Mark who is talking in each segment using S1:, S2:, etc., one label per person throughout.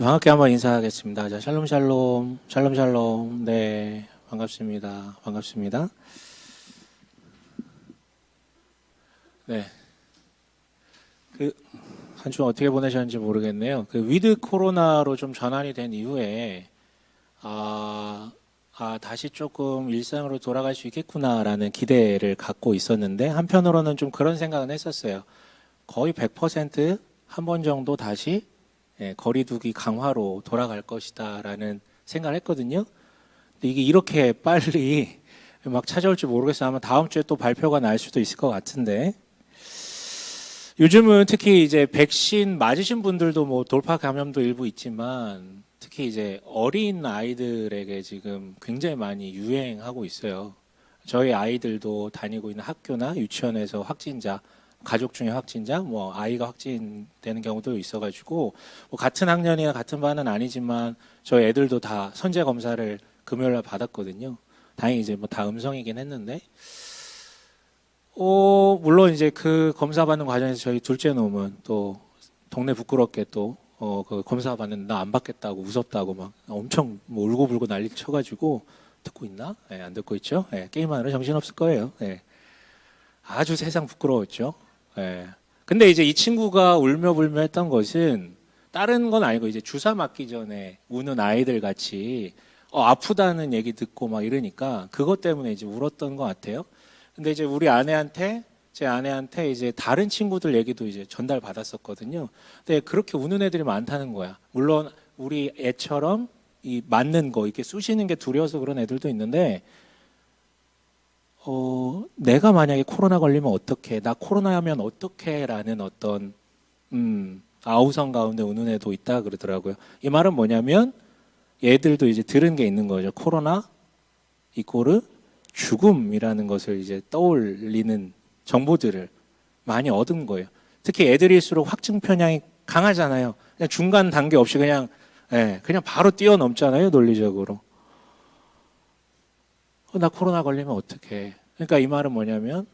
S1: 반갑게 한번 인사하겠습니다. 자, 샬롬 샬롬, 샬롬 샬롬. 네, 반갑습니다. 반갑습니다. 네, 그 한 주 어떻게 보내셨는지 모르겠네요. 그 위드 코로나로 좀 전환이 된 이후에 다시 조금 일상으로 돌아갈 수 있겠구나라는 기대를 갖고 있었는데 한편으로는 좀 그런 생각은 했었어요. 거의 100% 한 번 정도 다시 거리두기 강화로 돌아갈 것이다라는 생각을 했거든요. 근데 이게 이렇게 빨리 막 찾아올 줄 모르겠어요. 아마 다음 주에 또 발표가 날 수도 있을 것 같은데. 요즘은 특히 이제 백신 맞으신 분들도 뭐 돌파 감염도 일부 있지만 특히 이제 어린 아이들에게 지금 굉장히 많이 유행하고 있어요. 저희 아이들도 다니고 있는 학교나 유치원에서 확진자, 가족 중에 확진자, 뭐 아이가 확진되는 경우도 있어가지고 뭐 같은 학년이나 같은 반은 아니지만 저희 애들도 다 선제 검사를 금요일 날 받았거든요. 다행히 이제 뭐 다 음성이긴 했는데, 물론 이제 그 검사 받는 과정에서 저희 둘째 놈은 또 동네 부끄럽게 또 그 검사 받는데 나 안 받겠다고 무섭다고 막 엄청 뭐 울고불고 난리 쳐가지고 듣고 있나? 안 듣고 있죠? 게임하느라 정신없을 거예요. 아주 세상 부끄러웠죠. 근데 이제 이 친구가 울며불며 했던 것은 다른 건 아니고 이제 주사 맞기 전에 우는 아이들 같이 아프다는 얘기 듣고 막 이러니까 그것 때문에 이제 울었던 것 같아요. 근데 이제 제 아내한테 이제 다른 친구들 얘기도 이제 전달 받았었거든요. 근데 그렇게 우는 애들이 많다는 거야. 물론 우리 애처럼 이 맞는 거 이렇게 쑤시는 게 두려워서 그런 애들도 있는데, 내가 만약에 코로나 걸리면 어떡해? 나 코로나 하면 어떡해? 라는 어떤 아우성 가운데 우는 애도 있다 그러더라고요. 이 말은 뭐냐면 얘들도 이제 들은 게 있는 거죠. 코로나 이꼬르 죽음이라는 것을 이제 떠올리는 정보들을 많이 얻은 거예요. 특히 애들일수록 확증 편향이 강하잖아요. 그냥 중간 단계 없이 그냥 바로 뛰어넘잖아요, 논리적으로. 나 코로나 걸리면 어떡해? 그러니까 이 말은 뭐냐면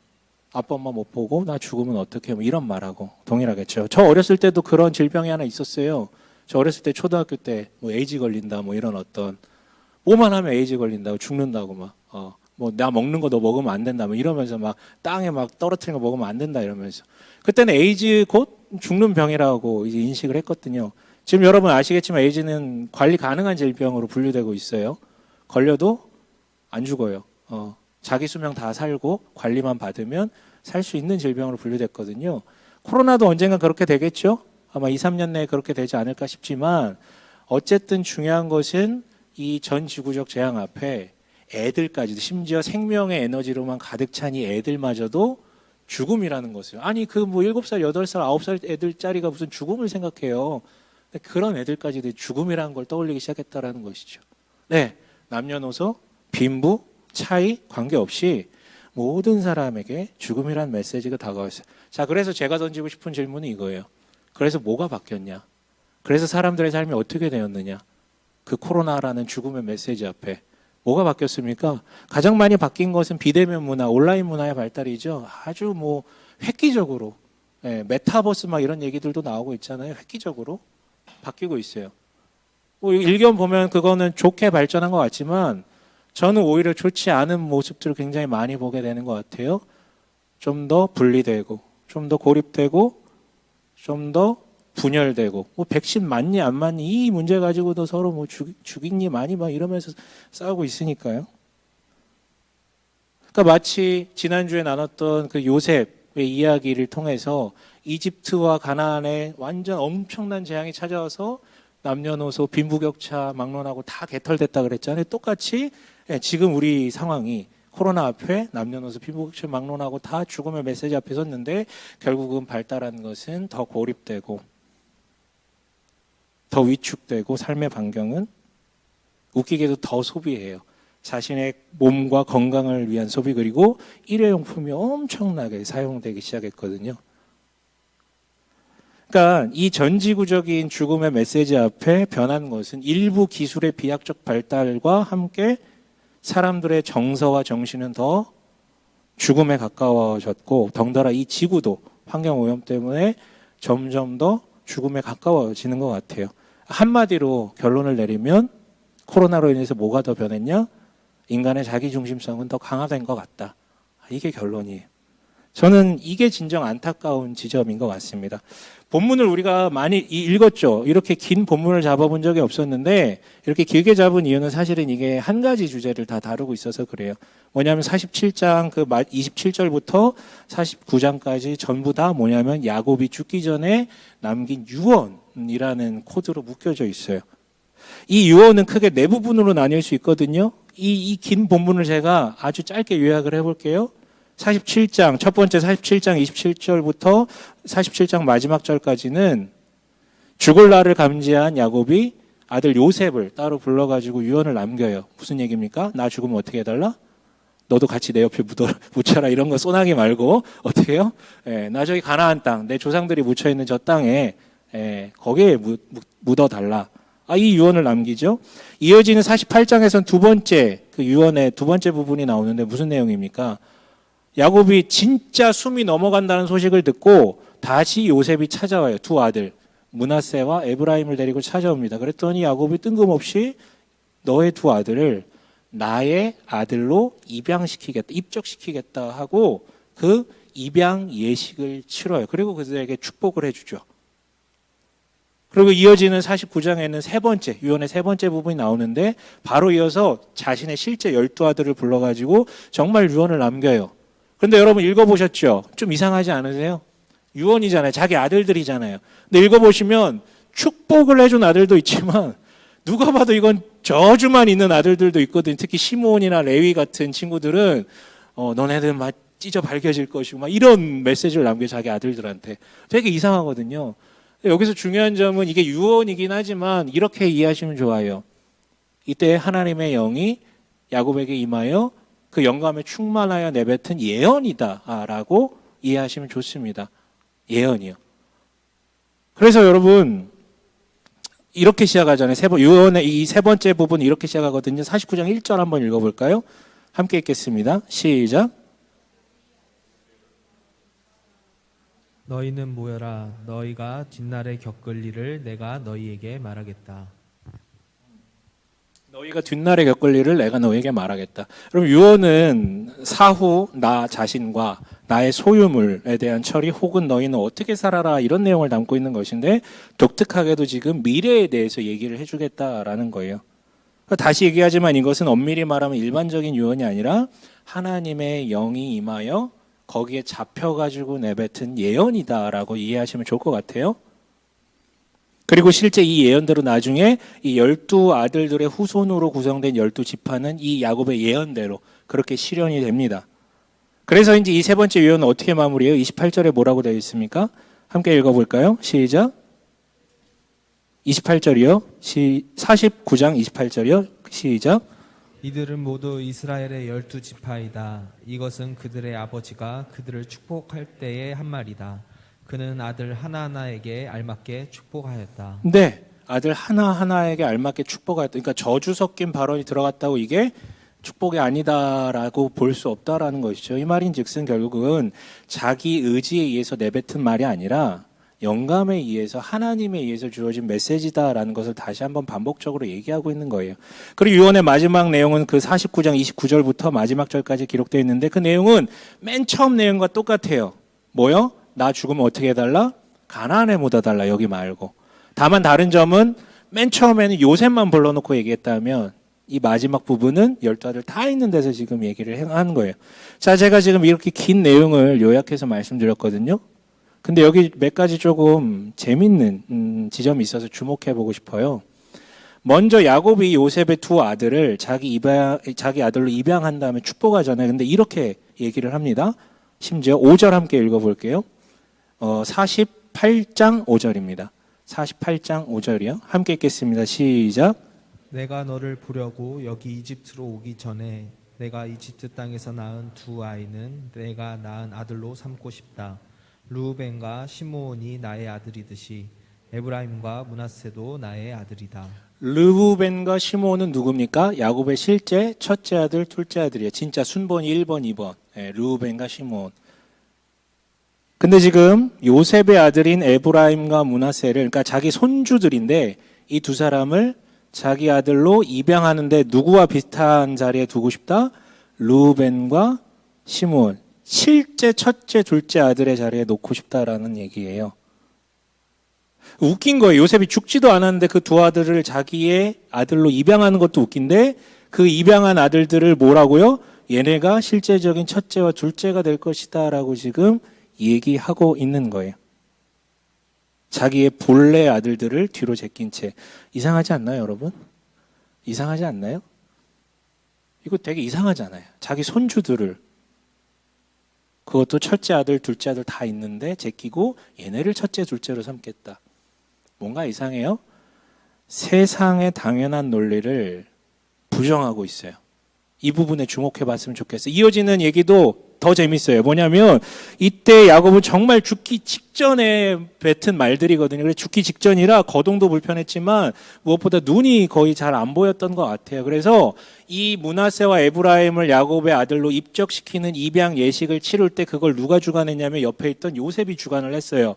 S1: 아빠 엄마 못 보고 나 죽으면 어떡해? 뭐 이런 말하고 동일하겠죠. 저 어렸을 때도 그런 질병이 하나 있었어요. 저 어렸을 때 초등학교 때 뭐 에이즈 걸린다 뭐 이런 어떤 뭐만 하면 에이즈 걸린다고 죽는다고 막 뭐 나 먹는 거 너 먹으면 안 된다 뭐 이러면서 막 땅에 막 떨어뜨리는 거 먹으면 안 된다 이러면서 그때는 에이즈 곧 죽는 병이라고 이제 인식을 했거든요. 지금 여러분 아시겠지만 에이즈는 관리 가능한 질병으로 분류되고 있어요. 걸려도 안 죽어요. 자기 수명 다 살고 관리만 받으면 살 수 있는 질병으로 분류됐거든요. 코로나도 언젠가 그렇게 되겠죠? 아마 2, 3년 내에 그렇게 되지 않을까 싶지만 어쨌든 중요한 것은 이 전 지구적 재앙 앞에 애들까지도 심지어 생명의 에너지로만 가득 찬 이 애들마저도 죽음이라는 것을 아니 그 뭐 7살, 8살, 9살 애들짜리가 무슨 죽음을 생각해요. 그런 애들까지도 죽음이라는 걸 떠올리기 시작했다라는 것이죠. 네, 남녀노소, 빈부, 차이 관계없이 모든 사람에게 죽음이란 메시지가 다가왔어요. 자, 그래서 제가 던지고 싶은 질문은 이거예요. 그래서 뭐가 바뀌었냐? 그래서 사람들의 삶이 어떻게 되었느냐? 그 코로나라는 죽음의 메시지 앞에 뭐가 바뀌었습니까? 가장 많이 바뀐 것은 비대면 문화, 온라인 문화의 발달이죠. 아주 뭐 획기적으로 메타버스 막 이런 얘기들도 나오고 있잖아요. 획기적으로 바뀌고 있어요. 뭐 일견 보면 그거는 좋게 발전한 것 같지만 저는 오히려 좋지 않은 모습들을 굉장히 많이 보게 되는 것 같아요. 좀 더 분리되고, 좀 더 고립되고, 좀 더 분열되고, 뭐 백신 맞니 안 맞니 이 문제 가지고도 서로 뭐 죽이니 많이 막 이러면서 싸우고 있으니까요. 그러니까 마치 지난주에 나눴던 그 요셉의 이야기를 통해서 이집트와 가나안에 완전 엄청난 재앙이 찾아와서 남녀노소 빈부격차 막론하고 다 개털됐다 그랬잖아요. 똑같이 지금 우리 상황이 코로나 앞에 남녀노소 빈부격차 막론하고 다 죽음의 메시지 앞에 섰는데 결국은 발달한 것은 더 고립되고 더 위축되고 삶의 반경은 웃기게도 더 소비해요. 자신의 몸과 건강을 위한 소비 그리고 일회용품이 엄청나게 사용되기 시작했거든요. 그러니까 이 전지구적인 죽음의 메시지 앞에 변한 것은 일부 기술의 비약적 발달과 함께 사람들의 정서와 정신은 더 죽음에 가까워졌고 덩달아 이 지구도 환경오염 때문에 점점 더 죽음에 가까워지는 것 같아요. 한마디로 결론을 내리면 코로나로 인해서 뭐가 더 변했냐? 인간의 자기중심성은 더 강화된 것 같다. 이게 결론이에요. 저는 이게 진정 안타까운 지점인 것 같습니다. 본문을 우리가 많이 읽었죠. 이렇게 긴 본문을 잡아본 적이 없었는데 이렇게 길게 잡은 이유는 사실은 이게 한 가지 주제를 다 다루고 있어서 그래요. 뭐냐면 47장 그 27절부터 49장까지 전부 다 뭐냐면 야곱이 죽기 전에 남긴 유언이라는 코드로 묶여져 있어요. 이 유언은 크게 네 부분으로 나뉠 수 있거든요. 이 긴 본문을 제가 아주 짧게 요약을 해볼게요. 47장, 첫 번째 47장 27절부터 47장 마지막 절까지는 죽을 날을 감지한 야곱이 아들 요셉을 따로 불러가지고 유언을 남겨요. 무슨 얘기입니까? 나 죽으면 어떻게 해달라? 너도 같이 내 옆에 묻혀라. 이런 거 쏘나기 말고 어떻게 해요? 나 저기 가나안 땅, 내 조상들이 묻혀있는 저 땅에 거기에 묻어달라. 이 유언을 남기죠. 이어지는 48장에서는 두 번째 그 유언의 두 번째 부분이 나오는데 무슨 내용입니까? 야곱이 진짜 숨이 넘어간다는 소식을 듣고 다시 요셉이 찾아와요. 두 아들 므낫세와 에브라임을 데리고 찾아옵니다. 그랬더니 야곱이 뜬금없이 너의 두 아들을 나의 아들로 입양시키겠다, 입적시키겠다 하고 그 입양 예식을 치러요. 그리고 그들에게 축복을 해주죠. 그리고 이어지는 49장에는 세 번째, 유언의 세 번째 부분이 나오는데 바로 이어서 자신의 실제 12아들을 불러가지고 정말 유언을 남겨요. 그런데 여러분 읽어보셨죠? 좀 이상하지 않으세요? 유언이잖아요. 자기 아들들이잖아요. 근데 읽어보시면 축복을 해준 아들도 있지만 누가 봐도 이건 저주만 있는 아들들도 있거든요. 특히 시므온이나 레위 같은 친구들은 너네들 막 찢어 밝혀질 것이고 막 이런 메시지를 남겨 자기 아들들한테. 되게 이상하거든요. 여기서 중요한 점은 이게 유언이긴 하지만 이렇게 이해하시면 좋아요. 이때 하나님의 영이 야곱에게 임하여 그 영감에 충만하여 내뱉은 예언이다라고 이해하시면 좋습니다. 예언이요. 그래서 여러분 이렇게 시작하잖아요. 유언의 이 세 번째 부분 이렇게 시작하거든요. 49장 1절 한번 읽어볼까요? 함께 읽겠습니다. 시작.
S2: 너희는 모여라. 너희가 뒷날에 겪을 일을 내가 너희에게 말하겠다.
S1: 너희가 뒷날에 겪을 일을 내가 너희에게 말하겠다. 그럼 유언은 사후 나 자신과 나의 소유물에 대한 처리 혹은 너희는 어떻게 살아라 이런 내용을 담고 있는 것인데 독특하게도 지금 미래에 대해서 얘기를 해주겠다라는 거예요. 다시 얘기하지만 이것은 엄밀히 말하면 일반적인 유언이 아니라 하나님의 영이 임하여 거기에 잡혀가지고 내뱉은 예언이다라고 이해하시면 좋을 것 같아요. 그리고 실제 이 예언대로 나중에 이 12아들들의 후손으로 구성된 12지파는 이 야곱의 예언대로 그렇게 실현이 됩니다. 그래서 이제 이 세 번째 유언은 어떻게 마무리해요? 28절에 뭐라고 되어 있습니까? 함께 읽어볼까요? 시작. 28절이요. 49장 28절이요. 시작.
S2: 이들은 모두 이스라엘의 12지파이다. 이것은 그들의 아버지가 그들을 축복할 때의 한 말이다. 그는 아들 하나하나에게 알맞게 축복하였다.
S1: 네, 아들 하나하나에게 알맞게 축복하였다. 그러니까 저주 섞인 발언이 들어갔다고 이게 축복이 아니다라고 볼 수 없다라는 것이죠. 이 말인즉슨 결국은 자기 의지에 의해서 내뱉은 말이 아니라 영감에 의해서 하나님에 의해서 주어진 메시지다라는 것을 다시 한번 반복적으로 얘기하고 있는 거예요. 그리고 유언의 마지막 내용은 그 49장 29절부터 마지막 절까지 기록되어 있는데 그 내용은 맨 처음 내용과 똑같아요. 뭐요? 나 죽으면 어떻게 해달라? 가나안에 묻어달라. 여기 말고. 다만 다른 점은 맨 처음에는 요셉만 불러놓고 얘기했다면 이 마지막 부분은 12아들 다 있는 데서 지금 얘기를 하는 거예요. 자, 제가 지금 이렇게 긴 내용을 요약해서 말씀드렸거든요. 근데 여기 몇 가지 조금 재밌는 지점이 있어서 주목해 보고 싶어요. 먼저 야곱이 요셉의 두 아들을 자기 아들로 입양한 다음에 축복하잖아요. 근데 이렇게 얘기를 합니다. 심지어 5절 함께 읽어볼게요. 48장 5절입니다. 48장 5절이요. 함께 읽겠습니다. 시작.
S2: 내가 너를 보려고 여기 이집트로 오기 전에 내가 이집트 땅에서 낳은 두 아이는 내가 낳은 아들로 삼고 싶다. 르우벤과 시므온이 나의 아들이듯이 에브라임과 므낫세도 나의 아들이다.
S1: 르우벤과 시므온은 누굽니까? 야곱의 실제 첫째 아들, 둘째 아들이에요. 진짜 순번이 1번, 2번. 르우벤과 시므온. 근데 지금 요셉의 아들인 에브라임과 므낫세를 그러니까 자기 손주들인데 이 두 사람을 자기 아들로 입양하는데 누구와 비슷한 자리에 두고 싶다? 르우벤과 시므온. 실제 첫째, 둘째 아들의 자리에 놓고 싶다라는 얘기예요. 웃긴 거예요. 요셉이 죽지도 않았는데 그 두 아들을 자기의 아들로 입양하는 것도 웃긴데 그 입양한 아들들을 뭐라고요? 얘네가 실제적인 첫째와 둘째가 될 것이다 라고 지금 얘기하고 있는 거예요. 자기의 본래 아들들을 뒤로 제낀 채. 이상하지 않나요, 여러분? 이상하지 않나요? 이거 되게 이상하잖아요. 자기 손주들을, 그것도 첫째 아들, 둘째 아들 다 있는데 제끼고 얘네를 첫째, 둘째로 삼겠다. 뭔가 이상해요. 세상의 당연한 논리를 부정하고 있어요. 이 부분에 주목해 봤으면 좋겠어요. 이어지는 얘기도 더 재밌어요. 뭐냐면 이때 야곱은 정말 죽기 직전에 뱉은 말들이거든요. 그래서 죽기 직전이라 거동도 불편했지만 무엇보다 눈이 거의 잘 안 보였던 것 같아요. 그래서 이 므낫세와 에브라임을 야곱의 아들로 입적시키는 입양 예식을 치룰 때 그걸 누가 주관했냐면 옆에 있던 요셉이 주관을 했어요.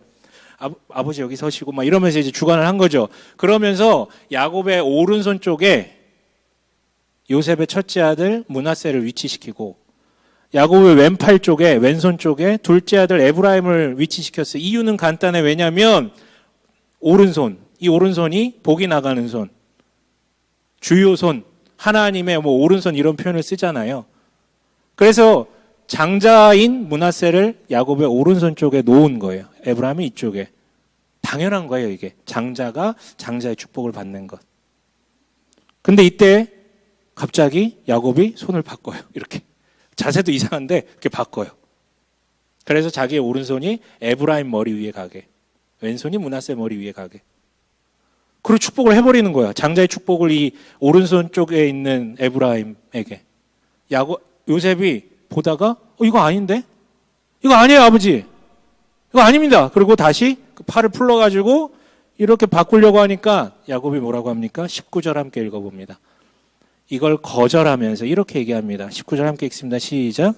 S1: 아버지 여기 서시고 막 이러면서 이제 주관을 한 거죠. 그러면서 야곱의 오른손 쪽에 요셉의 첫째 아들 므낫세를 위치시키고 야곱의 왼팔 쪽에, 왼손 쪽에 둘째 아들 에브라임을 위치시켰어요. 이유는 간단해. 왜냐하면 오른손, 이 오른손이 복이 나가는 손, 주요 손, 하나님의 뭐 오른손 이런 표현을 쓰잖아요. 그래서 장자인 므낫세를 야곱의 오른손 쪽에 놓은 거예요. 에브라임이 이쪽에. 당연한 거예요, 이게. 장자가 장자의 축복을 받는 것. 근데 이때 갑자기 야곱이 손을 바꿔요. 이렇게. 자세도 이상한데 이렇게 바꿔요. 그래서 자기의 오른손이 에브라임 머리 위에 가게, 왼손이 므낫세 머리 위에 가게. 그리고 축복을 해버리는 거야. 장자의 축복을 이 오른손 쪽에 있는 에브라임에게. 요셉이 보다가 이거 아닌데? 이거 아니에요, 아버지. 이거 아닙니다. 그리고 다시 그 팔을 풀러가지고 이렇게 바꾸려고 하니까 야곱이 뭐라고 합니까? 19절 함께 읽어봅니다. 이걸 거절하면서 이렇게 얘기합니다. 19절 함께 읽습니다. 시작.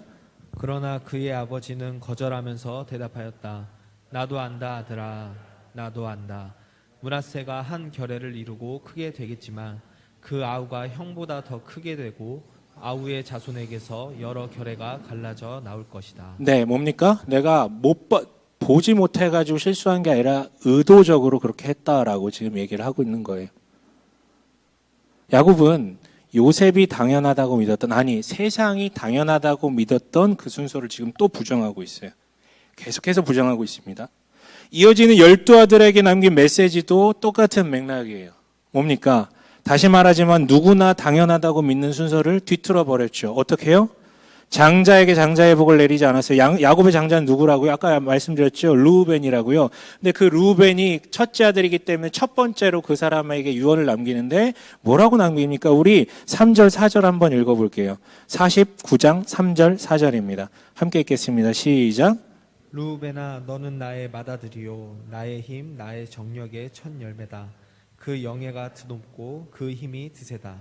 S2: 그러나 그의 아버지는 거절하면서 대답하였다. 나도 안다, 아들아. 나도 안다. 므낫세가 한 결례를 이루고 크게 되겠지만 그 아우가 형보다 더 크게 되고 아우의 자손에게서 여러 결례가 갈라져 나올 것이다.
S1: 네, 뭡니까? 내가 보지 못해가지고 실수한 게 아니라 의도적으로 그렇게 했다라고 지금 얘기를 하고 있는 거예요. 야곱은 요셉이 당연하다고 믿었던, 아니 세상이 당연하다고 믿었던 그 순서를 지금 또 부정하고 있어요. 계속해서 부정하고 있습니다. 이어지는 12아들에게 남긴 메시지도 똑같은 맥락이에요. 뭡니까? 다시 말하지만 누구나 당연하다고 믿는 순서를 뒤틀어 버렸죠. 어떻게 해요? 장자에게 장자의 복을 내리지 않았어요. 야곱의 장자는 누구라고요? 아까 말씀드렸죠. 르우벤이라고요. 근데 그 르우벤이 첫째 아들이기 때문에 첫 번째로 그 사람에게 유언을 남기는데 뭐라고 남깁니까? 우리 3절 4절 한번 읽어볼게요. 49장 3절 4절입니다. 함께 읽겠습니다. 시작.
S2: 르우벤아, 너는 나의 맏아들이요 나의 힘 나의 정력의 첫 열매다. 그 영예가 드높고 그 힘이 드세다.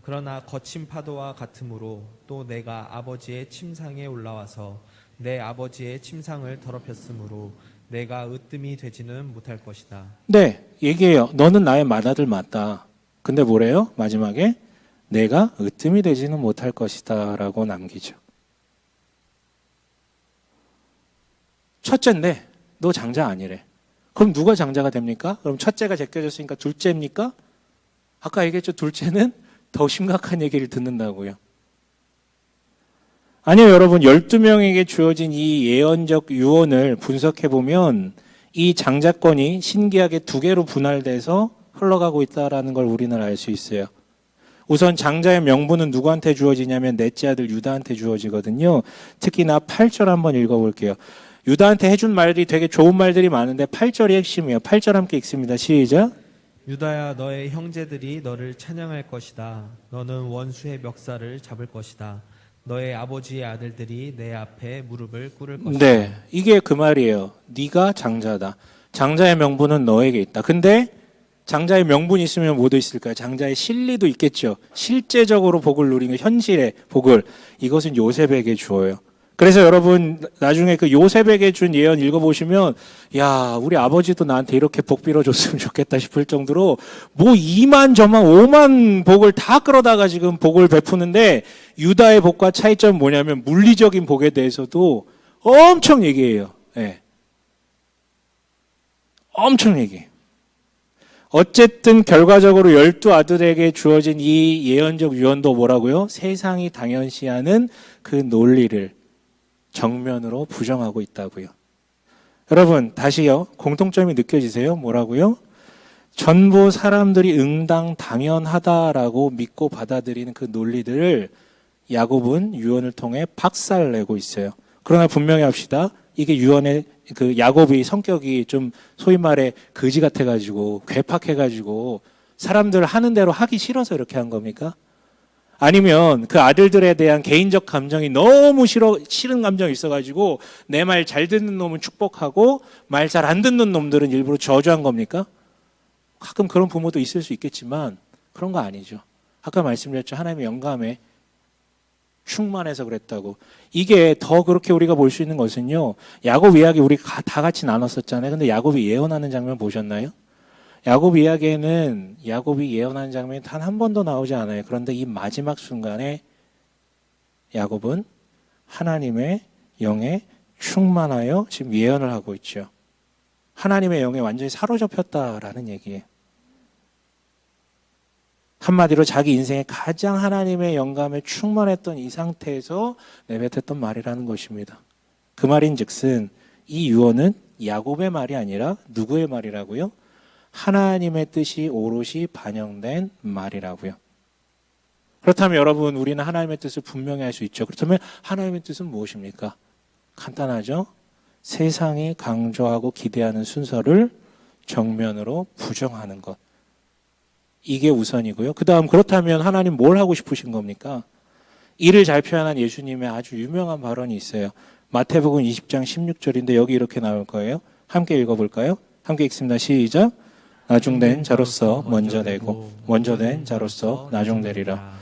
S2: 그러나 거친 파도와 같으므로 또 내가 아버지의 침상에 올라와서 내 아버지의 침상을 더럽혔으므로 내가 으뜸이 되지는 못할 것이다.
S1: 네, 얘기해요. 너는 나의 맏아들 맞다. 근데 뭐래요? 마지막에 내가 으뜸이 되지는 못할 것이다 라고 남기죠. 첫째인데 너 장자 아니래. 그럼 누가 장자가 됩니까? 그럼 첫째가 제껴졌으니까 둘째입니까? 아까 얘기했죠. 둘째는 더 심각한 얘기를 듣는다고요. 아니요, 여러분. 12명에게 주어진 이 예언적 유언을 분석해보면 이 장자권이 신기하게 두 개로 분할돼서 흘러가고 있다는 걸 우리는 알 수 있어요. 우선 장자의 명분은 누구한테 주어지냐면 넷째 아들 유다한테 주어지거든요. 특히나 8절 한번 읽어볼게요. 유다한테 해준 말이 되게 좋은 말들이 많은데 8절이 핵심이에요. 8절 함께 읽습니다. 시작.
S2: 유다야, 너의 형제들이 너를 찬양할 것이다. 너는 원수의 멱살을 잡을 것이다. 너의 아버지의 아들들이 내 앞에 무릎을 꿇을 것이다.
S1: 네, 이게 그 말이에요. 네가 장자다. 장자의 명분은 너에게 있다. 근데 장자의 명분이 있으면 뭐도 있을까요? 장자의 실리도 있겠죠. 실제적으로 복을 누리는 현실의 복을 이것은 요셉에게 주어요. 그래서 여러분 나중에 그 요셉에게 준 예언 읽어보시면 야 우리 아버지도 나한테 이렇게 복 빌어줬으면 좋겠다 싶을 정도로 뭐 2만 저만 5만 복을 다 끌어다가 지금 복을 베푸는데 유다의 복과 차이점은 뭐냐면 물리적인 복에 대해서도 엄청 얘기해요. 네. 엄청 얘기해요. 어쨌든 결과적으로 12아들에게 주어진 이 예언적 유언도 뭐라고요? 세상이 당연시하는 그 논리를 정면으로 부정하고 있다고요. 여러분 다시요. 공통점이 느껴지세요? 뭐라고요? 전부 사람들이 응당 당연하다라고 믿고 받아들이는 그 논리들을 야곱은 유언을 통해 박살내고 있어요. 그러나 분명히 합시다. 이게 유언의 그 야곱이 성격이 좀 소위 말해 거지 같아가지고 괴팍해가지고 사람들 하는 대로 하기 싫어서 이렇게 한 겁니까? 아니면 그 아들들에 대한 개인적 감정이 너무 싫은 감정이 있어가지고 내 말 잘 듣는 놈은 축복하고 말 잘 안 듣는 놈들은 일부러 저주한 겁니까? 가끔 그런 부모도 있을 수 있겠지만 그런 거 아니죠. 아까 말씀드렸죠. 하나님의 영감에 충만해서 그랬다고. 이게 더 그렇게 우리가 볼 수 있는 것은요. 야곱 이야기 우리 다 같이 나눴었잖아요. 근데 야곱이 예언하는 장면 보셨나요? 야곱 이야기에는 야곱이 예언하는 장면이 단 한 번도 나오지 않아요. 그런데 이 마지막 순간에 야곱은 하나님의 영에 충만하여 지금 예언을 하고 있죠. 하나님의 영에 완전히 사로잡혔다라는 얘기예요. 한마디로 자기 인생에 가장 하나님의 영감에 충만했던 이 상태에서 내뱉었던 말이라는 것입니다. 그 말인즉슨 이 유언은 야곱의 말이 아니라 누구의 말이라고요? 하나님의 뜻이 오롯이 반영된 말이라고요. 그렇다면 여러분 우리는 하나님의 뜻을 분명히 할 수 있죠. 그렇다면 하나님의 뜻은 무엇입니까? 간단하죠. 세상이 강조하고 기대하는 순서를 정면으로 부정하는 것. 이게 우선이고요. 그 다음 그렇다면 하나님 뭘 하고 싶으신 겁니까? 이를 잘 표현한 예수님의 아주 유명한 발언이 있어요. 마태복음 20장 16절인데 여기 이렇게 나올 거예요. 함께 읽어볼까요? 함께 읽습니다. 시작. 나중된 자로서 먼저 되고 먼저 된 자로서 나중되리라.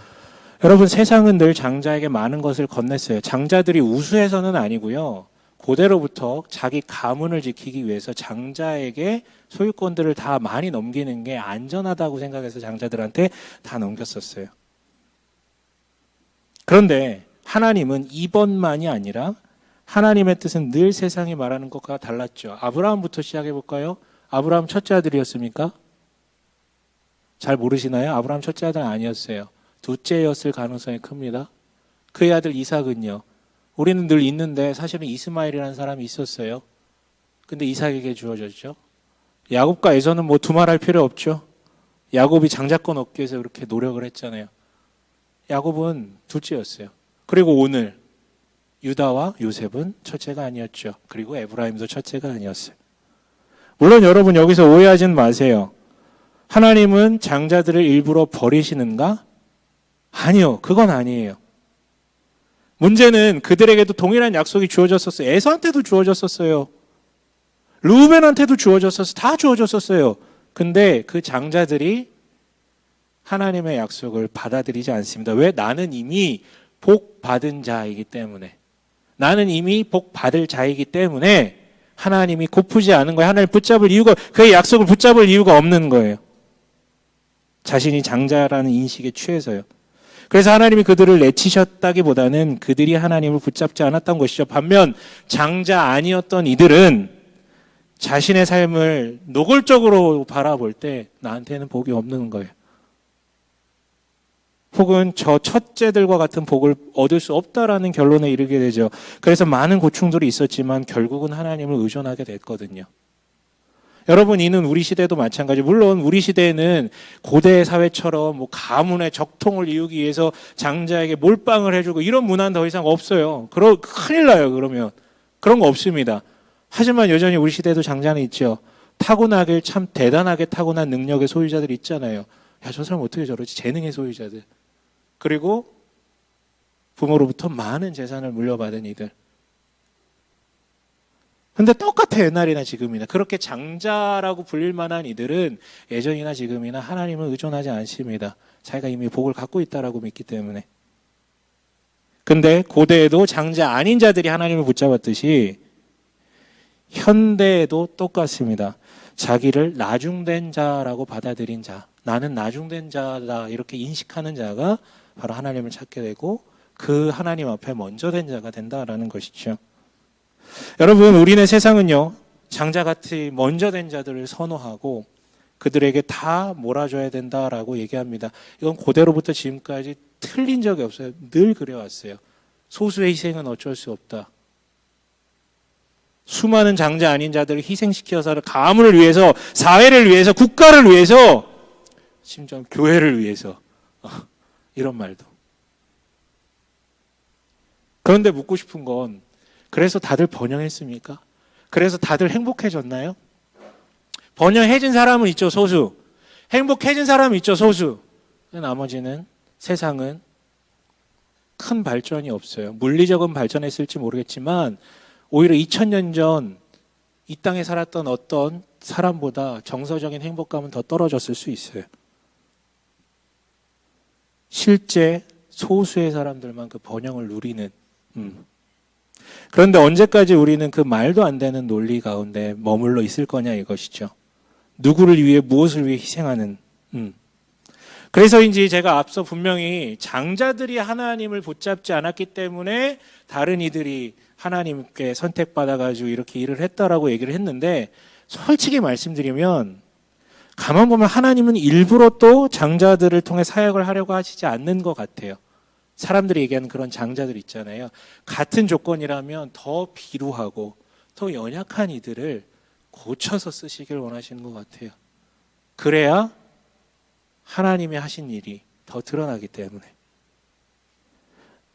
S1: 여러분 세상은 늘 장자에게 많은 것을 건넸어요. 장자들이 우수해서는 아니고요. 고대로부터 자기 가문을 지키기 위해서 장자에게 소유권들을 다 많이 넘기는 게 안전하다고 생각해서 장자들한테 다 넘겼었어요. 그런데 하나님은 이번만이 아니라 하나님의 뜻은 늘 세상이 말하는 것과 달랐죠. 아브라함부터 시작해 볼까요? 아브라함 첫째 아들이었습니까? 잘 모르시나요? 아브라함 첫째 아들은 아니었어요. 둘째였을 가능성이 큽니다. 그의 아들 이삭은요. 우리는 늘 있는데 사실은 이스마엘이라는 사람이 있었어요. 근데 이삭에게 주어졌죠. 야곱과 에서는 뭐 두말할 필요 없죠. 야곱이 장자권 얻기 위해서 그렇게 노력을 했잖아요. 야곱은 둘째였어요. 그리고 오늘 유다와 요셉은 첫째가 아니었죠. 그리고 에브라임도 첫째가 아니었어요. 물론 여러분 여기서 오해하지는 마세요. 하나님은 장자들을 일부러 버리시는가? 아니요. 그건 아니에요. 문제는 그들에게도 동일한 약속이 주어졌었어요. 에서한테도 주어졌었어요. 르우벤한테도 주어졌었어요. 다 주어졌었어요. 근데 그 장자들이 하나님의 약속을 받아들이지 않습니다. 왜? 나는 이미 복 받은 자이기 때문에. 나는 이미 복 받을 자이기 때문에 하나님이 고프지 않은 거예요. 하나님을 붙잡을 이유가, 그의 약속을 붙잡을 이유가 없는 거예요. 자신이 장자라는 인식에 취해서요. 그래서 하나님이 그들을 내치셨다기보다는 그들이 하나님을 붙잡지 않았던 것이죠. 반면 장자 아니었던 이들은 자신의 삶을 노골적으로 바라볼 때 나한테는 복이 없는 거예요. 혹은 저 첫째들과 같은 복을 얻을 수 없다라는 결론에 이르게 되죠. 그래서 많은 고충들이 있었지만 결국은 하나님을 의존하게 됐거든요. 여러분, 이는 우리 시대도 마찬가지. 물론 우리 시대에는 고대 사회처럼 뭐 가문의 적통을 이루기 위해서 장자에게 몰빵을 해주고 이런 문화는 더 이상 없어요. 큰일 나요. 그러면 그런 거 없습니다. 하지만 여전히 우리 시대에도 장자는 있죠. 타고나길 참 대단하게 타고난 능력의 소유자들이 있잖아요. 야, 저 사람 어떻게 저러지? 재능의 소유자들. 그리고 부모로부터 많은 재산을 물려받은 이들. 근데 똑같아 옛날이나 지금이나. 그렇게 장자라고 불릴 만한 이들은 예전이나 지금이나 하나님을 의존하지 않습니다. 자기가 이미 복을 갖고 있다라고 믿기 때문에. 근데 고대에도 장자 아닌 자들이 하나님을 붙잡았듯이 현대에도 똑같습니다. 자기를 나중된 자라고 받아들인 자, 나는 나중된 자다 이렇게 인식하는 자가 바로 하나님을 찾게 되고 그 하나님 앞에 먼저 된 자가 된다라는 것이죠. 여러분, 우리네 세상은요, 장자같이 먼저 된 자들을 선호하고 그들에게 다 몰아줘야 된다라고 얘기합니다. 이건 고대로부터 지금까지 틀린 적이 없어요. 늘 그래왔어요. 소수의 희생은 어쩔 수 없다. 수많은 장자 아닌 자들을 희생시켜서 가문을 위해서, 사회를 위해서, 국가를 위해서, 심지어 교회를 위해서 이런 말도. 그런데 묻고 싶은 건 그래서 다들 번영했습니까? 그래서 다들 행복해졌나요? 번영해진 사람은 있죠, 소수. 행복해진 사람은 있죠, 소수. 나머지는 세상은 큰 발전이 없어요. 물리적인 발전했을지 모르겠지만 오히려 2000년 전 이 땅에 살았던 어떤 사람보다 정서적인 행복감은 더 떨어졌을 수 있어요. 실제 소수의 사람들만 그 번영을 누리는. 그런데 언제까지 우리는 그 말도 안 되는 논리 가운데 머물러 있을 거냐 이것이죠. 누구를 위해 무엇을 위해 희생하는. 그래서인지 제가 앞서 분명히 장자들이 하나님을 붙잡지 않았기 때문에 다른 이들이 하나님께 선택받아가지고 이렇게 일을 했다라고 얘기를 했는데, 솔직히 말씀드리면 가만 보면 하나님은 일부러 또 장자들을 통해 사역을 하려고 하시지 않는 것 같아요. 사람들이 얘기하는 그런 장자들 있잖아요. 같은 조건이라면 더 비루하고 더 연약한 이들을 고쳐서 쓰시길 원하시는 것 같아요. 그래야 하나님이 하신 일이 더 드러나기 때문에.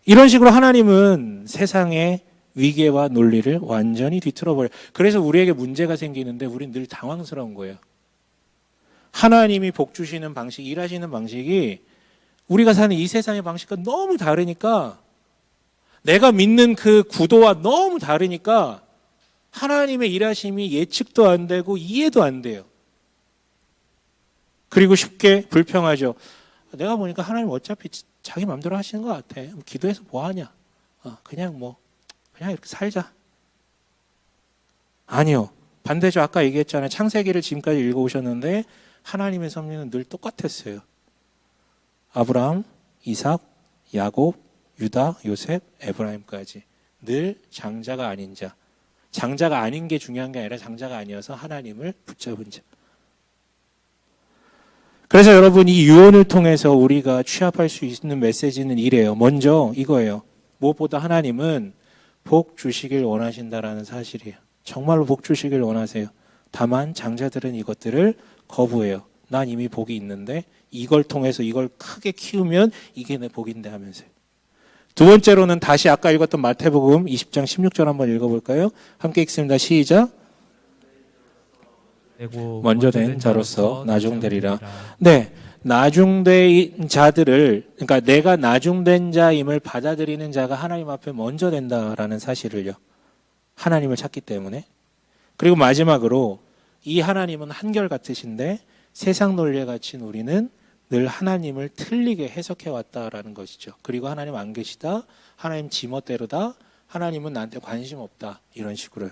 S1: 이런 식으로 하나님은 세상의 위계와 논리를 완전히 뒤틀어버려요. 그래서 우리에게 문제가 생기는데 우리는 늘 당황스러운 거예요. 하나님이 복 주시는 방식, 일하시는 방식이 우리가 사는 이 세상의 방식과 너무 다르니까, 내가 믿는 그 구도와 너무 다르니까 하나님의 일하심이 예측도 안 되고 이해도 안 돼요. 그리고 쉽게 불평하죠. 내가 보니까 하나님 어차피 자기 마음대로 하시는 것 같아. 기도해서 뭐 하냐? 그냥 이렇게 살자. 아니요. 반대죠. 아까 얘기했잖아요. 창세기를 지금까지 읽어오셨는데 하나님의 섭리는 늘 똑같았어요. 아브라함, 이삭, 야곱, 유다, 요셉, 에브라임까지 늘 장자가 아닌 자. 장자가 아닌 게 중요한 게 아니라 장자가 아니어서 하나님을 붙잡은 자. 그래서 여러분, 이 유언을 통해서 우리가 취합할 수 있는 메시지는 이래요. 먼저 이거예요. 무엇보다 하나님은 복 주시길 원하신다라는 사실이에요. 정말로 복 주시길 원하세요. 다만 장자들은 이것들을 거부해요. 난 이미 복이 있는데 이걸 통해서 이걸 크게 키우면 이게 내 복인데 하면서요. 두 번째로는 다시 아까 읽었던 마태복음 20장 16절 한번 읽어볼까요? 함께 읽습니다. 시작. 먼저 된 자로서 나중되리라. 네, 나중된 자들을, 그러니까 내가 나중된 자임을 받아들이는 자가 하나님 앞에 먼저 된다라는 사실을요. 하나님을 찾기 때문에. 그리고 마지막으로 이 하나님은 한결같으신데 세상 논리에 갇힌 우리는 늘 하나님을 틀리게 해석해 왔다라는 것이죠. 그리고 하나님 안 계시다, 하나님 지멋대로다, 하나님은 나한테 관심 없다, 이런 식으로요.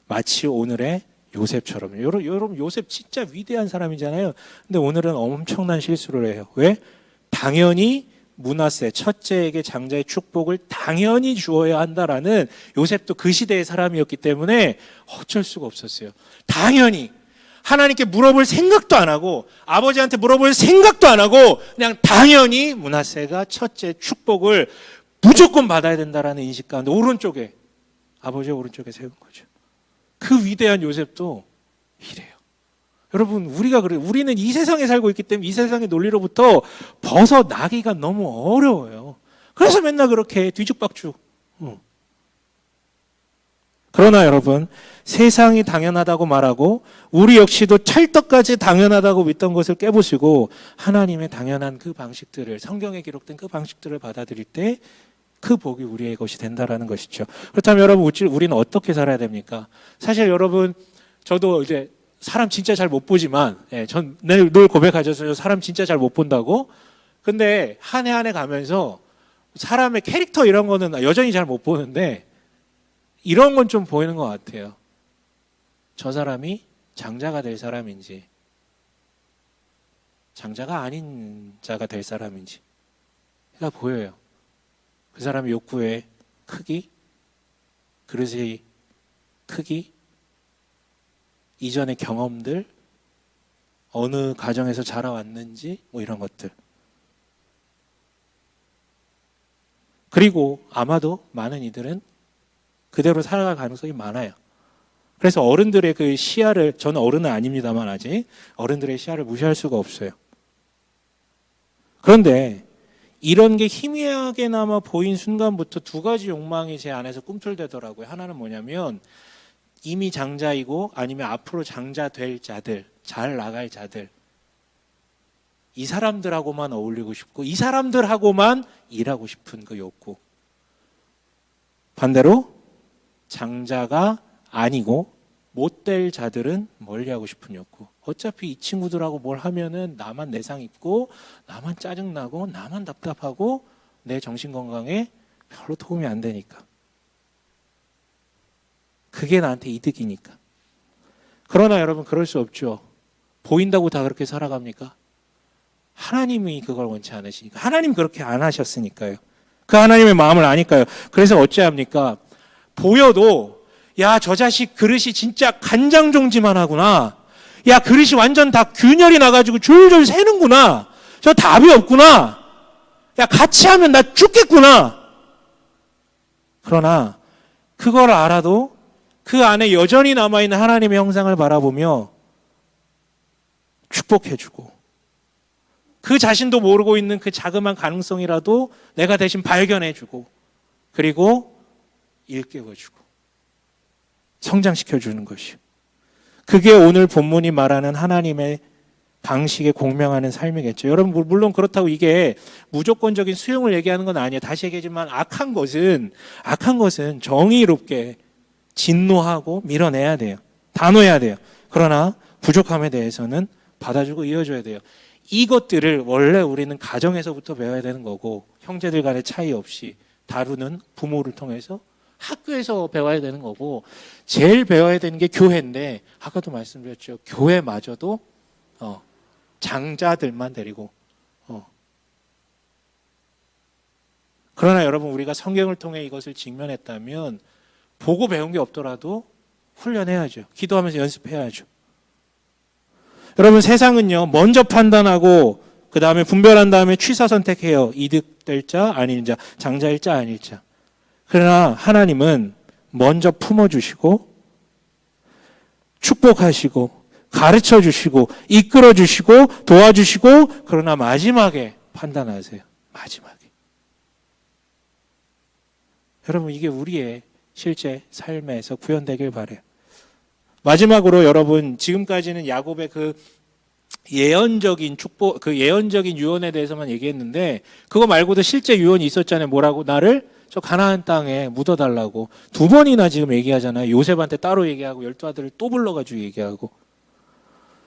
S1: 마치 오늘의 요셉처럼. 여러분 요셉 진짜 위대한 사람이잖아요. 근데 오늘은 엄청난 실수를 해요. 왜? 당연히 므낫세 첫째에게 장자의 축복을 당연히 주어야 한다라는, 요셉도 그 시대의 사람이었기 때문에 어쩔 수가 없었어요. 당연히 하나님께 물어볼 생각도 안 하고 아버지한테 물어볼 생각도 안 하고 그냥 당연히 므낫세가 첫째 축복을 무조건 받아야 된다라는 인식 가운데 오른쪽에, 아버지의 오른쪽에 세운 거죠. 그 위대한 요셉도 이래요. 여러분, 우리는 이 세상에 살고 있기 때문에 이 세상의 논리로부터 벗어나기가 너무 어려워요. 그래서 맨날 그렇게 뒤죽박죽. 그러나 여러분, 세상이 당연하다고 말하고 우리 역시도 찰떡같이 당연하다고 믿던 것을 깨부수고 하나님의 당연한 그 방식들을, 성경에 기록된 그 방식들을 받아들일 때 그 복이 우리의 것이 된다라는 것이죠. 그렇다면 여러분, 우리는 어떻게 살아야 됩니까? 사실 여러분, 저도 이제 사람 진짜 잘 못 보지만, 전 늘 고백하죠. 사람 진짜 잘 못 본다고. 근데 한 해 한 해 가면서 사람의 캐릭터 이런 거는 여전히 잘 못 보는데 이런 건 좀 보이는 것 같아요. 저 사람이 장자가 될 사람인지 장자가 아닌 자가 될 사람인지 가 보여요. 그 사람의 욕구의 크기, 그릇의 크기, 이전의 경험들, 어느 가정에서 자라왔는지 뭐 이런 것들. 그리고 아마도 많은 이들은 그대로 살아갈 가능성이 많아요. 그래서 어른들의 그 시야를, 저는 어른은 아닙니다만 아직 어른들의 시야를 무시할 수가 없어요. 그런데 이런 게 희미하게나마 보인 순간부터 두 가지 욕망이 제 안에서 꿈틀대더라고요. 하나는 뭐냐면 이미 장자이고 아니면 앞으로 장자 될 자들, 잘 나갈 자들, 이 사람들하고만 어울리고 싶고 이 사람들하고만 일하고 싶은 그 욕구. 반대로 장자가 아니고 못될 자들은 멀리하고 싶은 욕구. 어차피 이 친구들하고 뭘 하면은 나만 내상 입고 나만 짜증나고 나만 답답하고 내 정신건강에 별로 도움이 안 되니까. 그게 나한테 이득이니까. 그러나 여러분 그럴 수 없죠. 보인다고 다 그렇게 살아갑니까? 하나님이 그걸 원치 않으시니까. 하나님 그렇게 안 하셨으니까요. 그 하나님의 마음을 아니까요. 그래서 어찌합니까? 보여도 야, 저 자식 그릇이 진짜 간장종지만 하구나. 야, 그릇이 완전 다 균열이 나가지고 줄줄 새는구나. 저 답이 없구나. 야, 같이 하면 나 죽겠구나. 그러나 그걸 알아도 그 안에 여전히 남아있는 하나님의 형상을 바라보며 축복해주고 그 자신도 모르고 있는 그 자그마한 가능성이라도 내가 대신 발견해주고 그리고 일깨워주고 성장시켜주는 것이. 그게 오늘 본문이 말하는 하나님의 방식에 공명하는 삶이겠죠. 여러분 물론 그렇다고 이게 무조건적인 수용을 얘기하는 건 아니에요. 다시 얘기하지만 악한 것은 정의롭게 진노하고 밀어내야 돼요. 단호해야 돼요. 그러나 부족함에 대해서는 받아주고 이어줘야 돼요. 이것들을 원래 우리는 가정에서부터 배워야 되는 거고 형제들 간의 차이 없이 다루는 부모를 통해서 학교에서 배워야 되는 거고 제일 배워야 되는 게 교회인데 아까도 말씀드렸죠. 교회마저도 장자들만 데리고 그러나 여러분 우리가 성경을 통해 이것을 직면했다면 보고 배운 게 없더라도 훈련해야죠. 기도하면서 연습해야죠. 여러분 세상은요 먼저 판단하고 그 다음에 분별한 다음에 취사 선택해요. 이득될 자 아닐 자, 장자일 자 아닐 자. 그러나 하나님은 먼저 품어주시고 축복하시고 가르쳐주시고 이끌어주시고 도와주시고 그러나 마지막에 판단하세요. 마지막에. 여러분 이게 우리의 실제 삶에서 구현되길 바라요. 마지막으로 여러분 지금까지는 야곱의 그 예언적인 축복, 그 예언적인 유언에 대해서만 얘기했는데 그거 말고도 실제 유언이 있었잖아요. 뭐라고? 나를 저 가나안 땅에 묻어달라고 두 번이나 지금 얘기하잖아요. 요셉한테 따로 얘기하고 12아들을 또 불러가지고 얘기하고.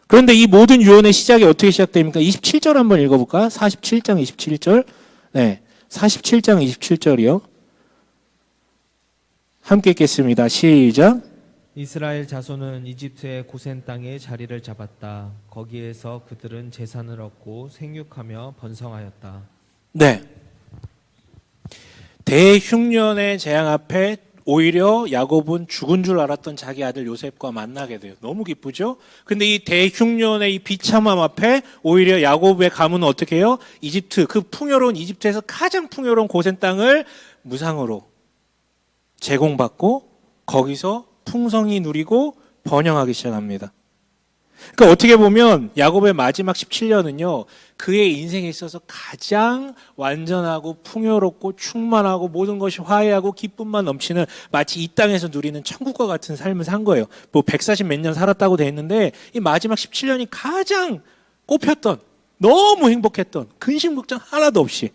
S1: 그런데 이 모든 유언의 시작이 어떻게 시작됩니까? 27절 한번 읽어볼까? 47장 27절. 네, 47장 27절이요. 함께 읽겠습니다. 시작.
S2: 이스라엘 자손은 이집트의 고센 땅에 자리를 잡았다. 거기에서 그들은 재산을 얻고 생육하며 번성하였다.
S1: 네. 대흉년의 재앙 앞에 오히려 야곱은 죽은 줄 알았던 자기 아들 요셉과 만나게 돼요. 너무 기쁘죠? 근데 이 대흉년의 이 비참함 앞에 오히려 야곱의 가문은 어떻게 해요? 이집트, 그 풍요로운 이집트에서 가장 풍요로운 고센 땅을 무상으로 제공받고 거기서 풍성히 누리고 번영하기 시작합니다. 그러니까 어떻게 보면 야곱의 마지막 17년은요. 그의 인생에 있어서 가장 완전하고 풍요롭고 충만하고 모든 것이 화해하고 기쁨만 넘치는 마치 이 땅에서 누리는 천국과 같은 삶을 산 거예요. 뭐 140 몇 년 살았다고 돼 있는데 이 마지막 17년이 가장 꼽혔던 너무 행복했던 근심 걱정 하나도 없이.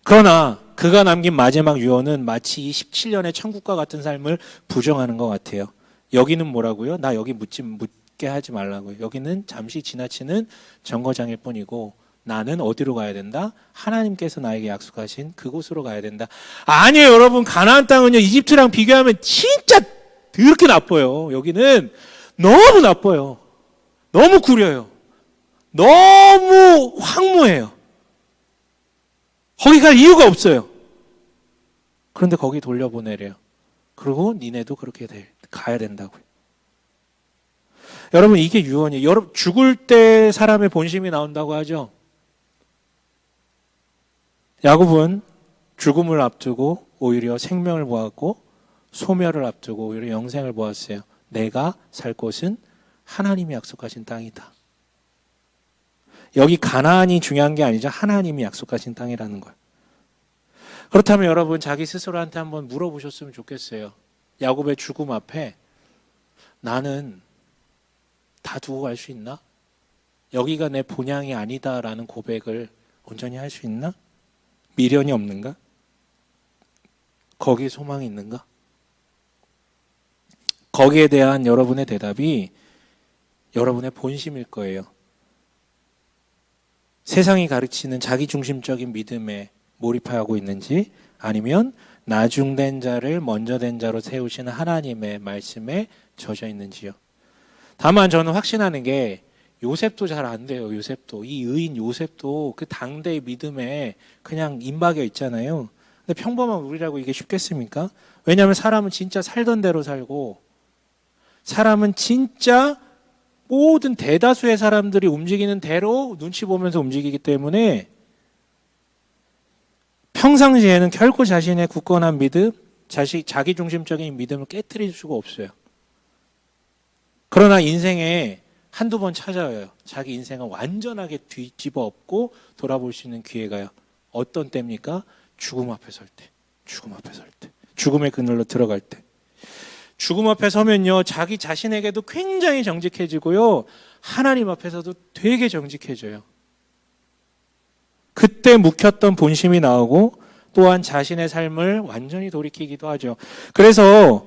S1: 그러나 그가 남긴 마지막 유언은 마치 이 17년의 천국과 같은 삶을 부정하는 것 같아요. 여기는 뭐라고요? 나 여기 묻게 하지 말라고요. 여기는 잠시 지나치는 정거장일 뿐이고 나는 어디로 가야 된다? 하나님께서 나에게 약속하신 그곳으로 가야 된다. 아니에요, 여러분. 가나안 땅은요, 이집트랑 비교하면 진짜 더럽게 나빠요. 여기는 너무 나빠요. 너무 구려요. 너무 황무해요. 거기 갈 이유가 없어요. 그런데 거기 돌려보내래요. 그리고 니네도 그렇게 가야 된다고요. 여러분, 이게 유언이에요. 여러분, 죽을 때 사람의 본심이 나온다고 하죠. 야곱은 죽음을 앞두고 오히려 생명을 보았고 소멸을 앞두고 오히려 영생을 보았어요. 내가 살 곳은 하나님이 약속하신 땅이다. 여기 가나안이 중요한 게 아니죠. 하나님이 약속하신 땅이라는 거예요. 그렇다면 여러분, 자기 스스로한테 한번 물어보셨으면 좋겠어요. 야곱의 죽음 앞에 나는 다 두고 갈 수 있나? 여기가 내 본향이 아니다라는 고백을 온전히 할 수 있나? 미련이 없는가? 거기에 소망이 있는가? 거기에 대한 여러분의 대답이 여러분의 본심일 거예요. 세상이 가르치는 자기중심적인 믿음에 몰입하고 있는지, 아니면 나중된 자를 먼저 된 자로 세우시는 하나님의 말씀에 젖어 있는지요. 다만 저는 확신하는 게 요셉도 잘 안 돼요. 요셉도, 이 의인 요셉도 그 당대의 믿음에 그냥 임박여 있잖아요. 근데 평범한 우리라고 이게 쉽겠습니까? 왜냐하면 사람은 진짜 살던 대로 살고, 사람은 진짜 모든 대다수의 사람들이 움직이는 대로 눈치 보면서 움직이기 때문에 평상시에는 결코 자신의 굳건한 믿음, 자기중심적인 믿음을 깨트릴 수가 없어요. 그러나 인생에 한두 번 찾아와요. 자기 인생을 완전하게 뒤집어 엎고 돌아볼 수 있는 기회가요. 어떤 때입니까? 죽음 앞에 설 때. 죽음 앞에 설 때. 죽음의 그늘로 들어갈 때. 죽음 앞에 서면요, 자기 자신에게도 굉장히 정직해지고요, 하나님 앞에서도 되게 정직해져요. 그때 묵혔던 본심이 나오고 또한 자신의 삶을 완전히 돌이키기도 하죠. 그래서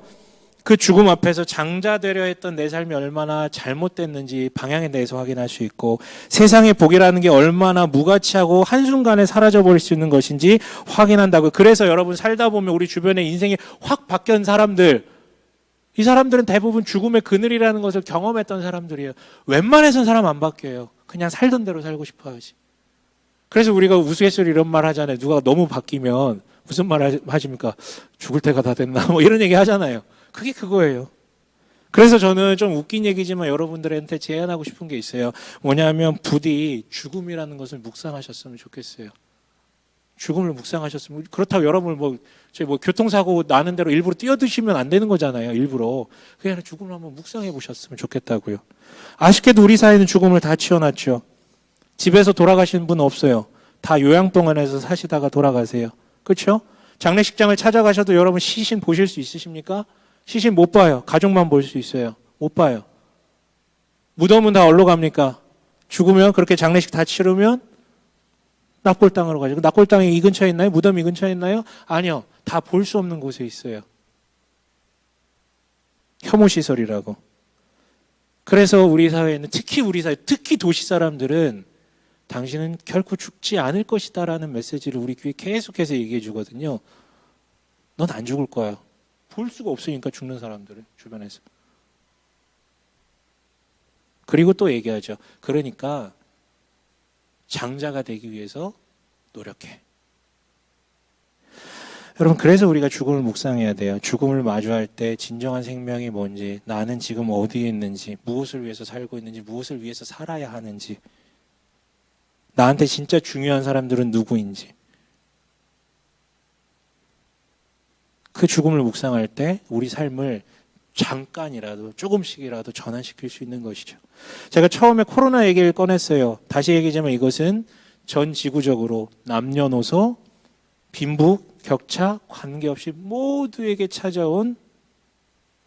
S1: 그 죽음 앞에서 장자되려 했던 내 삶이 얼마나 잘못됐는지 방향에 대해서 확인할 수 있고, 세상의 복이라는 게 얼마나 무가치하고 한순간에 사라져버릴 수 있는 것인지 확인한다고요. 그래서 여러분, 살다 보면 우리 주변에 인생이 확 바뀐 사람들, 이 사람들은 대부분 죽음의 그늘이라는 것을 경험했던 사람들이에요. 웬만해서는 사람 안 바뀌어요. 그냥 살던 대로 살고 싶어 하지. 그래서 우리가 우스갯소리 이런 말 하잖아요. 누가 너무 바뀌면 무슨 말 하십니까? 죽을 때가 다 됐나? 뭐 이런 얘기 하잖아요. 그게 그거예요. 그래서 저는 좀 웃긴 얘기지만 여러분들한테 제안하고 싶은 게 있어요. 뭐냐면 부디 죽음이라는 것을 묵상하셨으면 좋겠어요. 죽음을 묵상하셨으면, 그렇다고 여러분 저희 교통사고 나는 대로 일부러 뛰어드시면 안 되는 거잖아요. 일부러. 그게 아니라 죽음을 한번 묵상해 보셨으면 좋겠다고요. 아쉽게도 우리 사회는 죽음을 다 치워놨죠. 집에서 돌아가시는 분 없어요. 다 요양병원에서 사시다가 돌아가세요. 그렇죠? 장례식장을 찾아가셔도 여러분 시신 보실 수 있으십니까? 시신 못 봐요. 가족만 볼 수 있어요. 못 봐요. 무덤은 다 어디로 갑니까? 죽으면, 그렇게 장례식 다 치르면 납골당으로 가죠. 납골당이 이 근처에 있나요? 무덤이 이 근처에 있나요? 아니요. 다 볼 수 없는 곳에 있어요. 혐오시설이라고. 그래서 우리 사회는, 특히 도시 사람들은 당신은 결코 죽지 않을 것이다라는 메시지를 우리 귀에 계속해서 얘기해 주거든요. 넌 안 죽을 거야. 볼 수가 없으니까, 죽는 사람들을 주변에서. 그리고 또 얘기하죠. 그러니까 장자가 되기 위해서 노력해. 여러분, 그래서 우리가 죽음을 묵상해야 돼요. 죽음을 마주할 때 진정한 생명이 뭔지, 나는 지금 어디에 있는지, 무엇을 위해서 살고 있는지, 무엇을 위해서 살아야 하는지, 나한테 진짜 중요한 사람들은 누구인지. 그 죽음을 묵상할 때 우리 삶을 잠깐이라도, 조금씩이라도 전환시킬 수 있는 것이죠. 제가 처음에 코로나 얘기를 꺼냈어요. 다시 얘기하자면 이것은 전 지구적으로 남녀노소, 빈부, 격차, 관계없이 모두에게 찾아온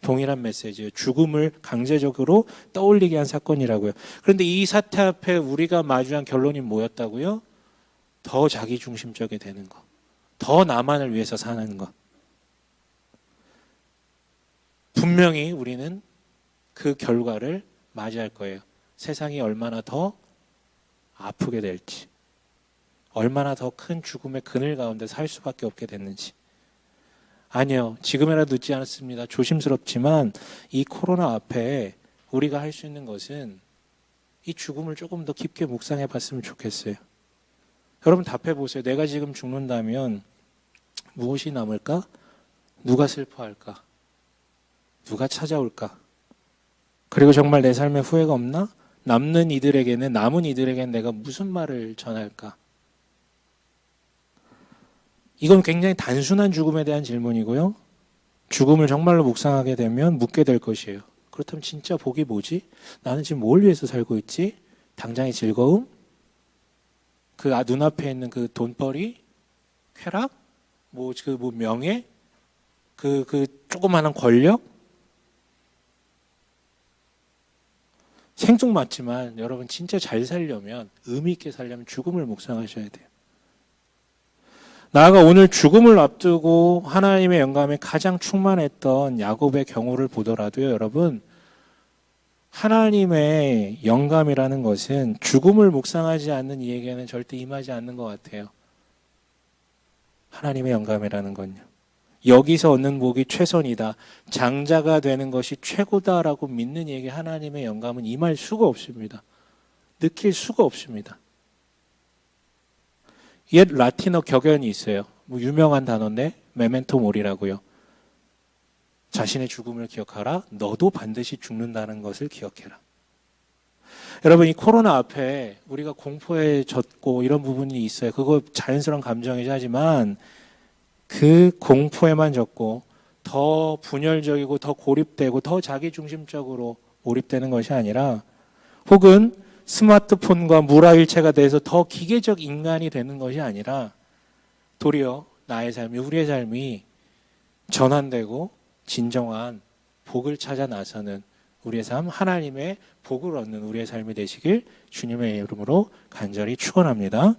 S1: 동일한 메시지예요. 죽음을 강제적으로 떠올리게 한 사건이라고요. 그런데 이 사태 앞에 우리가 마주한 결론이 뭐였다고요? 더 자기중심적이 되는 것. 더 나만을 위해서 사는 것. 분명히 우리는 그 결과를 맞이할 거예요. 세상이 얼마나 더 아프게 될지. 얼마나 더 큰 죽음의 그늘 가운데 살 수밖에 없게 됐는지. 아니요, 지금이라도 늦지 않았습니다. 조심스럽지만 이 코로나 앞에 우리가 할 수 있는 것은 이 죽음을 조금 더 깊게 묵상해 봤으면 좋겠어요. 여러분 답해 보세요. 내가 지금 죽는다면 무엇이 남을까? 누가 슬퍼할까? 누가 찾아올까? 그리고 정말 내 삶에 후회가 없나? 남은 이들에게는 내가 무슨 말을 전할까? 이건 굉장히 단순한 죽음에 대한 질문이고요. 죽음을 정말로 묵상하게 되면 묻게 될 것이에요. 그렇다면 진짜 복이 뭐지? 나는 지금 뭘 위해서 살고 있지? 당장의 즐거움? 그 눈앞에 있는 그 돈벌이? 쾌락? 명예? 그 조그마한 권력? 생뚱맞지만 여러분 진짜 잘 살려면, 의미 있게 살려면 죽음을 묵상하셔야 돼요. 나아가 오늘 죽음을 앞두고 하나님의 영감에 가장 충만했던 야곱의 경우를 보더라도요, 여러분, 하나님의 영감이라는 것은 죽음을 묵상하지 않는 이에게는 절대 임하지 않는 것 같아요. 하나님의 영감이라는 건요. 여기서 얻는 복이 최선이다. 장자가 되는 것이 최고다라고 믿는 이에게 하나님의 영감은 임할 수가 없습니다. 느낄 수가 없습니다. 옛 라틴어 격언이 있어요. 유명한 단어인데 메멘토 모리라고요. 자신의 죽음을 기억하라. 너도 반드시 죽는다는 것을 기억해라. 여러분, 이 코로나 앞에 우리가 공포에 젖고 이런 부분이 있어요. 그거 자연스러운 감정이죠. 하지만 그 공포에만 젖고 더 분열적이고 더 고립되고 더 자기중심적으로 몰입되는 것이 아니라, 혹은 스마트폰과 물화일체가 돼서 더 기계적 인간이 되는 것이 아니라, 도리어 나의 삶이, 우리의 삶이 전환되고 진정한 복을 찾아 나서는 우리의 삶, 하나님의 복을 얻는 우리의 삶이 되시길 주님의 이름으로 간절히 축원합니다.